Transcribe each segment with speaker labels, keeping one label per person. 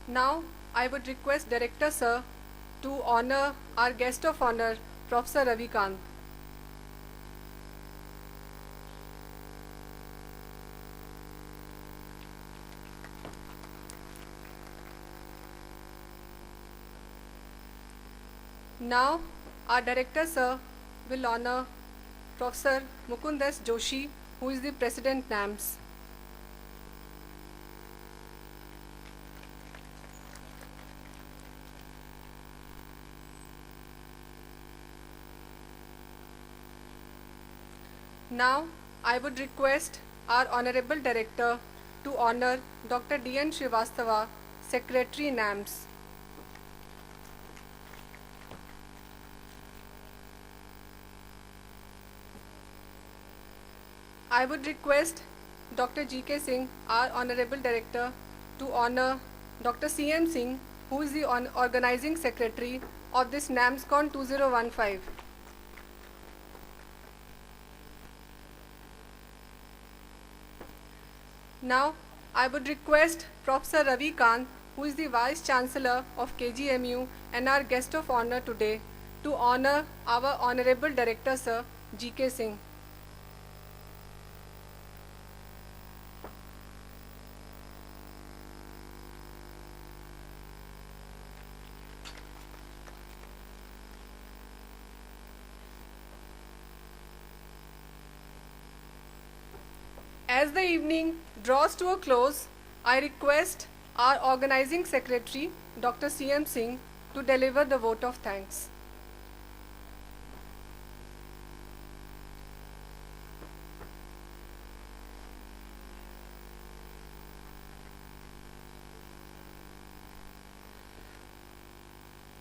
Speaker 1: Now, I would request Director Sir to honor our guest of honor, Professor Ravi Kant. Now, our Director Sir will honor Professor Mukund S. Joshi, who is the President NAMS. Now, I would request our Honorable Director to honor Dr. D.N. Srivastava, Secretary NAMS. I would request Dr. G.K. Singh, our Honorable Director, to honor Dr. C.M. Singh, who is the Organizing Secretary of this NAMSCON 2015. Now, I would request Professor Ravi Kant, who is the Vice Chancellor of KGMU and our guest of honor today, to honor our Honorable Director Sir G.K. Singh. As the evening draws to a close, I request our Organizing Secretary, Dr. C.M. Singh, to deliver the vote of thanks.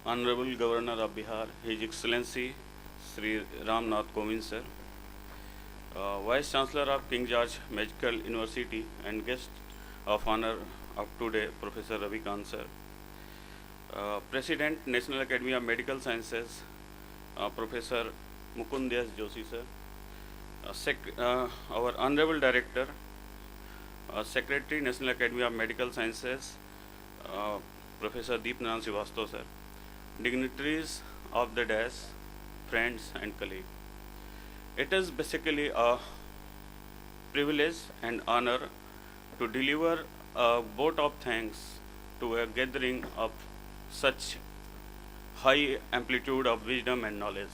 Speaker 2: Honorable Governor of Bihar, His Excellency Sri Ram Nath Kovind sir, Vice Chancellor of King George Medical University and guest of honor of today, Professor Ravi Kant sir, President National Academy of Medical Sciences, Professor Mukund S. Joshi sir, our Honorable Director, Secretary National Academy of Medical Sciences, Professor Deepnarayana Srivastava sir, dignitaries of the dais, friends and colleagues. It is basically a privilege and honor to deliver a vote of thanks to a gathering of such high amplitude of wisdom and knowledge.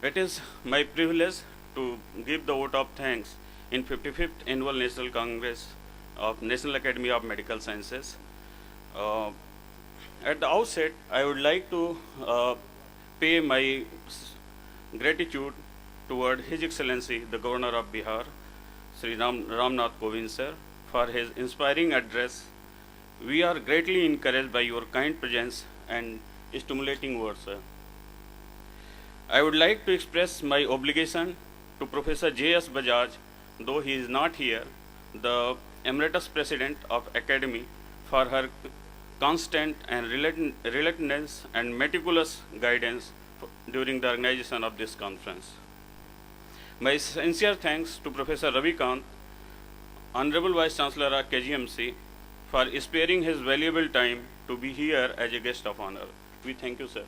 Speaker 2: It is my privilege to give the vote of thanks in 55th Annual National Congress of National Academy of Medical Sciences. At the outset, I would like to pay my gratitude toward His Excellency, the Governor of Bihar, Sri Ram Nath Kovind sir, for his inspiring address. We are greatly encouraged by your kind presence and stimulating words, sir. I would like to express my obligation to Professor J.S. Bajaj, though he is not here, the Emeritus President of Academy, for her constant and relentless and meticulous guidance during the organization of this conference. My sincere thanks to Professor Ravi Kant, Honorable Vice Chancellor of KGMC, for sparing his valuable time to be here as a guest of honor. We thank you, sir.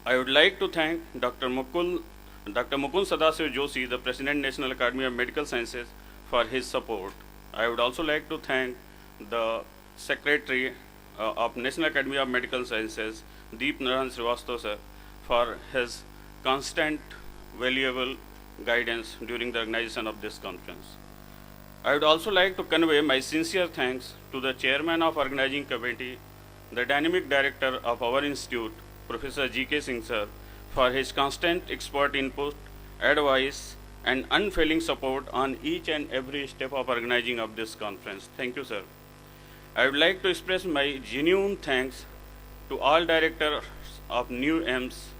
Speaker 2: I would like to thank Dr. Mukund Sadasiv Joshi, the President National Academy of Medical Sciences, for his support. I would also like to thank the Secretary of National Academy of Medical Sciences, Deepnarayana Srivastava sir, for his constant valuable guidance during the organization of this conference. I would also like to convey my sincere thanks to the Chairman of Organizing Committee, the Dynamic Director of our Institute, Professor G.K. Singh sir, for his constant expert input, advice, and unfailing support on each and every step of organizing of this conference. Thank you, sir. I would like to express my genuine thanks to all directors of new AIMS,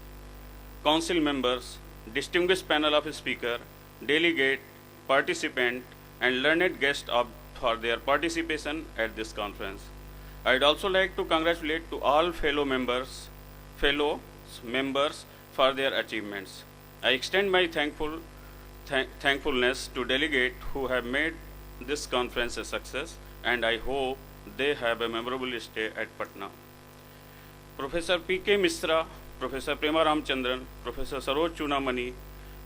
Speaker 2: council members, distinguished panel of speaker, delegate, participant, and learned guests for their participation at this conference. I would also like to congratulate to all fellow members for their achievements. I extend my thankfulness to delegates who have made this conference a success, and I hope they have a memorable stay at Patna. Professor P.K. Misra, Professor Prema Ramchandran, Professor Saroj Chunamani,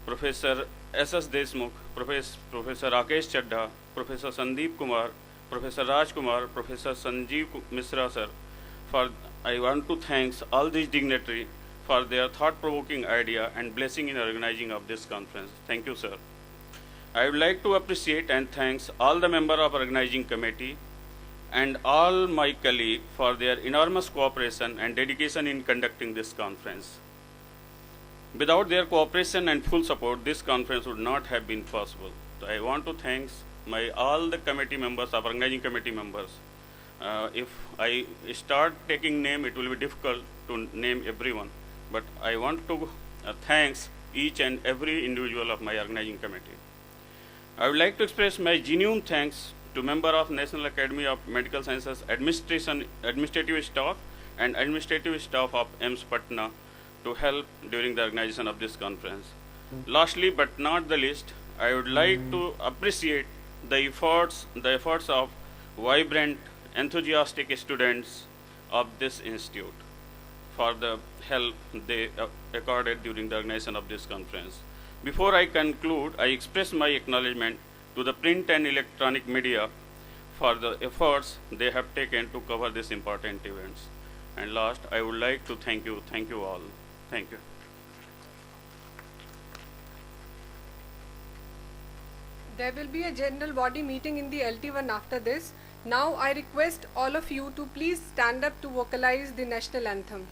Speaker 2: Professor S.S. Deshmukh, Professor Rakesh Chadha, Professor Sandeep Kumar, Professor Raj Kumar, Professor Sanjeev Misra sir. I want to thank all these dignitaries for their thought-provoking idea and blessing in organizing of this conference. Thank you, sir. I would like to appreciate and thank all the members of organizing committee and all my colleagues for their enormous cooperation and dedication in conducting this conference. Without their cooperation and full support, this conference would not have been possible. So I want to thank all the committee members, of organizing committee members. If I start taking name, it will be difficult to name everyone. But I want to thank each and every individual of my organizing committee. I would like to express my genuine thanks to member of National Academy of Medical Sciences administrative staff and administrative staff of AIIMS Patna to help during the organization of this conference. Lastly, but not the least, I would like to appreciate the efforts of vibrant, enthusiastic students of this institute for the help they accorded during the organization of this conference. Before I conclude, I express my acknowledgement to the print and electronic media for the efforts they have taken to cover these important events. And last, I would like to thank you all. Thank you.
Speaker 1: There will be a general body meeting in the LT1 after this. Now I request all of you to please stand up to vocalize the national anthem.